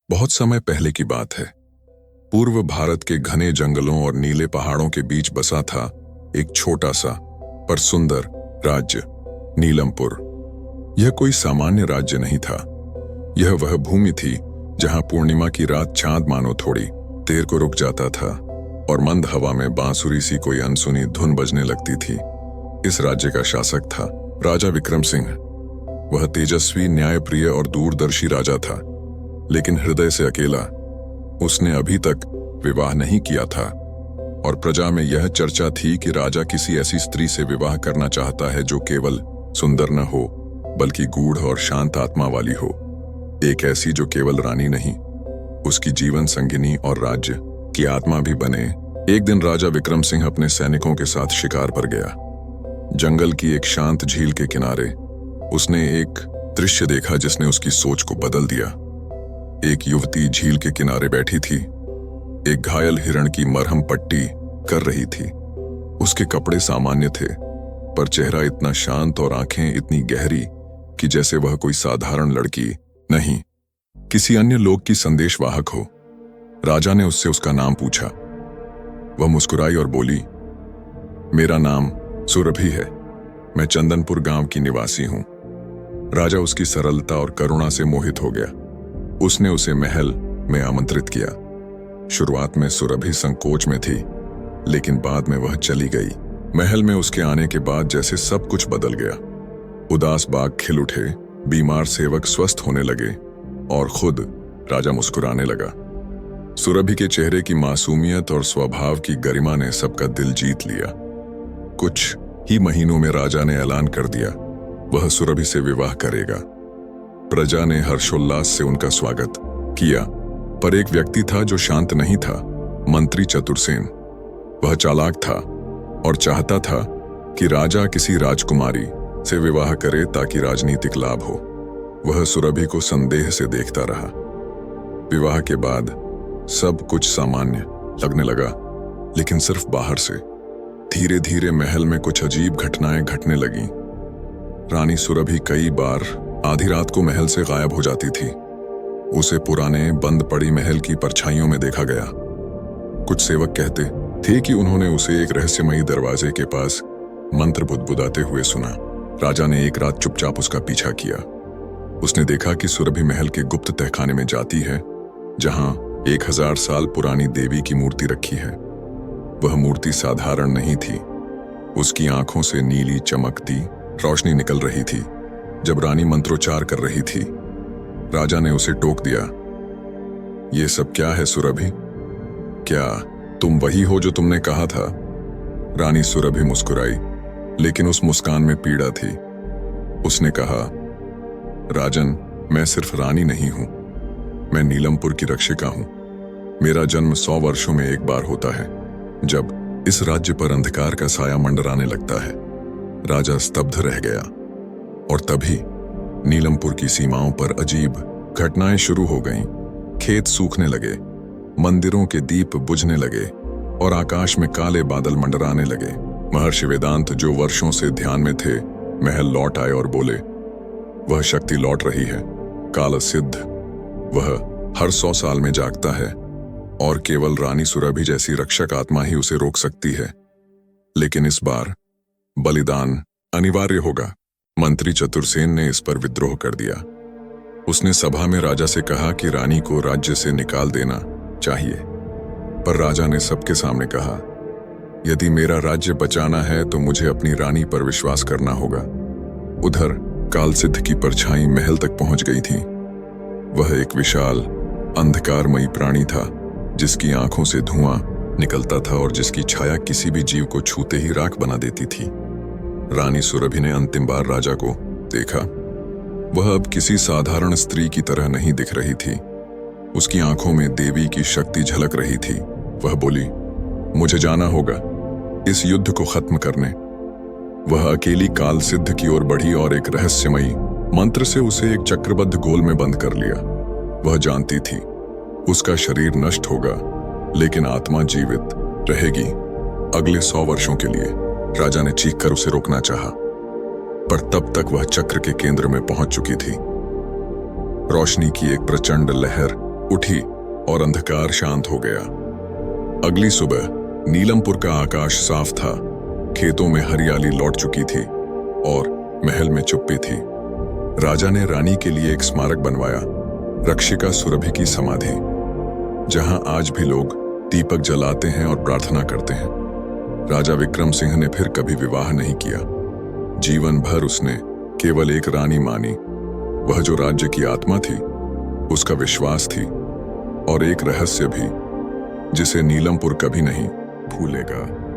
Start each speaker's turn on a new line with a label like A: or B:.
A: बहुत समय पहले की बात है। पूर्व भारत के घने जंगलों और नीले पहाड़ों के बीच बसा था एक छोटा सा पर सुंदर राज्य, नीलमपुर। यह कोई सामान्य राज्य नहीं था। यह वह भूमि थी जहां पूर्णिमा की रात चांद मानो थोड़ी देर को रुक जाता था और मंद हवा में बांसुरी सी कोई अनसुनी धुन बजने लगती थी। इस राज्य का शासक था राजा विक्रम सिंह। वह तेजस्वी, न्यायप्रिय और दूरदर्शी राजा था, लेकिन हृदय से अकेला। उसने अभी तक विवाह नहीं किया था और प्रजा में यह चर्चा थी कि राजा किसी ऐसी स्त्री से विवाह करना चाहता है जो केवल सुंदर न हो बल्कि गूढ़ और शांत आत्मा वाली हो। एक ऐसी जो केवल रानी नहीं, उसकी जीवन संगिनी और राज्य की आत्मा भी बने। एक दिन राजा विक्रम सिंह अपने सैनिकों के साथ शिकार पर गया। जंगल की एक शांत झील के किनारे उसने एक दृश्य देखा जिसने उसकी सोच को बदल दिया। एक युवती झील के किनारे बैठी थी, एक घायल हिरण की मरहम पट्टी कर रही थी। उसके कपड़े सामान्य थे, पर चेहरा इतना शांत और आंखें इतनी गहरी कि जैसे वह कोई साधारण लड़की नहीं, किसी अन्य लोक की संदेशवाहक हो। राजा ने उससे उसका नाम पूछा। वह मुस्कुराई और बोली, मेरा नाम सुरभि है, मैं चंदनपुर गांव की निवासी हूं। राजा उसकी सरलता और करुणा से मोहित हो गया। उसने उसे महल में आमंत्रित किया। शुरुआत में सुरभि संकोच में थी, लेकिन बाद में वह चली गई। महल में उसके आने के बाद जैसे सब कुछ बदल गया। उदास बाग खिल उठे, बीमार सेवक स्वस्थ होने लगे और खुद राजा मुस्कुराने लगा। सुरभि के चेहरे की मासूमियत और स्वभाव की गरिमा ने सबका दिल जीत लिया। कुछ ही महीनों में राजा ने ऐलान कर दिया, वह सुरभि से विवाह करेगा। प्रजा ने हर्षोल्लास से उनका स्वागत किया, पर एक व्यक्ति था जो शांत नहीं था, मंत्री चतुरसेन। वह चालाक था और चाहता था कि राजा किसी राजकुमारी से विवाह करे ताकि राजनीतिक लाभ हो। वह सुरभि को संदेह से देखता रहा। विवाह के बाद सब कुछ सामान्य लगने लगा, लेकिन सिर्फ बाहर से। धीरे धीरे महल में कुछ अजीब घटनाएं घटने लगीं। रानी सुरभि कई बार आधी रात को महल से गायब हो जाती थी। उसे पुराने बंद पड़ी महल की परछाइयों में देखा गया। कुछ सेवक कहते थे कि उन्होंने उसे एक रहस्यमयी दरवाजे के पास मंत्र बुदबुदाते हुए सुना। राजा ने एक रात चुपचाप उसका पीछा किया। उसने देखा कि सुरभि महल के गुप्त तहखाने में जाती है, जहां 1000 साल पुरानी देवी की मूर्ति रखी है। वह मूर्ति साधारण नहीं थी। उसकी आंखों से नीली चमकती रोशनी निकल रही थी। जब रानी मंत्रोच्चार कर रही थी, राजा ने उसे टोक दिया, ये सब क्या है सुरभि? क्या तुम वही हो जो तुमने कहा था? रानी सुरभि मुस्कुराई, लेकिन उस मुस्कान में पीड़ा थी। उसने कहा, राजन, मैं सिर्फ रानी नहीं हूं, मैं नीलमपुर की रक्षिका हूं। मेरा जन्म 100 वर्षों में एक बार होता है, जब इस राज्य पर अंधकार का साया मंडराने लगता है। राजा स्तब्ध रह गया और तभी नीलमपुर की सीमाओं पर अजीब घटनाएं शुरू हो गईं। खेत सूखने लगे, मंदिरों के दीप बुझने लगे और आकाश में काले बादल मंडराने लगे। महर्षि वेदांत, जो वर्षों से ध्यान में थे, महल लौट आए और बोले, वह शक्ति लौट रही है, काल सिद्ध। वह हर 100 साल में जागता है और केवल रानी सुरभि जैसी रक्षक आत्मा ही उसे रोक सकती है। लेकिन इस बार बलिदान अनिवार्य होगा। मंत्री चतुरसेन ने इस पर विद्रोह कर दिया। उसने सभा में राजा से कहा कि रानी को राज्य से निकाल देना चाहिए, पर राजा ने सबके सामने कहा, यदि मेरा राज्य बचाना है तो मुझे अपनी रानी पर विश्वास करना होगा। उधर कालसिद्ध की परछाई महल तक पहुंच गई थी। वह एक विशाल अंधकारमयी प्राणी था, जिसकी आंखों से धुआं निकलता था और जिसकी छाया किसी भी जीव को छूते ही राख बना देती थी। रानी सुरभि ने अंतिम बार राजा को देखा। वह अब किसी साधारण स्त्री की तरह नहीं दिख रही थी। उसकी आंखों में देवी की शक्ति झलक रही थी। वह बोली, मुझे जाना होगा इस युद्ध को खत्म करने। वह अकेली काल सिद्ध की ओर बढ़ी और एक रहस्यमयी मंत्र से उसे एक चक्रबद्ध गोल में बंद कर लिया। वह जानती थी उसका शरीर नष्ट होगा, लेकिन आत्मा जीवित रहेगी अगले 100 वर्षों के लिए। राजा ने चीखकर उसे रोकना चाहा, पर तब तक वह चक्र के केंद्र में पहुंच चुकी थी। रोशनी की एक प्रचंड लहर उठी और अंधकार शांत हो गया। अगली सुबह नीलमपुर का आकाश साफ था, खेतों में हरियाली लौट चुकी थी और महल में चुप्पी थी। राजा ने रानी के लिए एक स्मारक बनवाया, रक्षिका सुरभि की समाधि, जहां आज भी लोग दीपक जलाते हैं और प्रार्थना करते हैं। राजा विक्रम सिंह ने फिर कभी विवाह नहीं किया। जीवन भर उसने केवल एक रानी मानी, वह जो राज्य की आत्मा थी, उसका विश्वास थी और एक रहस्य भी जिसे नीलमपुर कभी नहीं भूलेगा।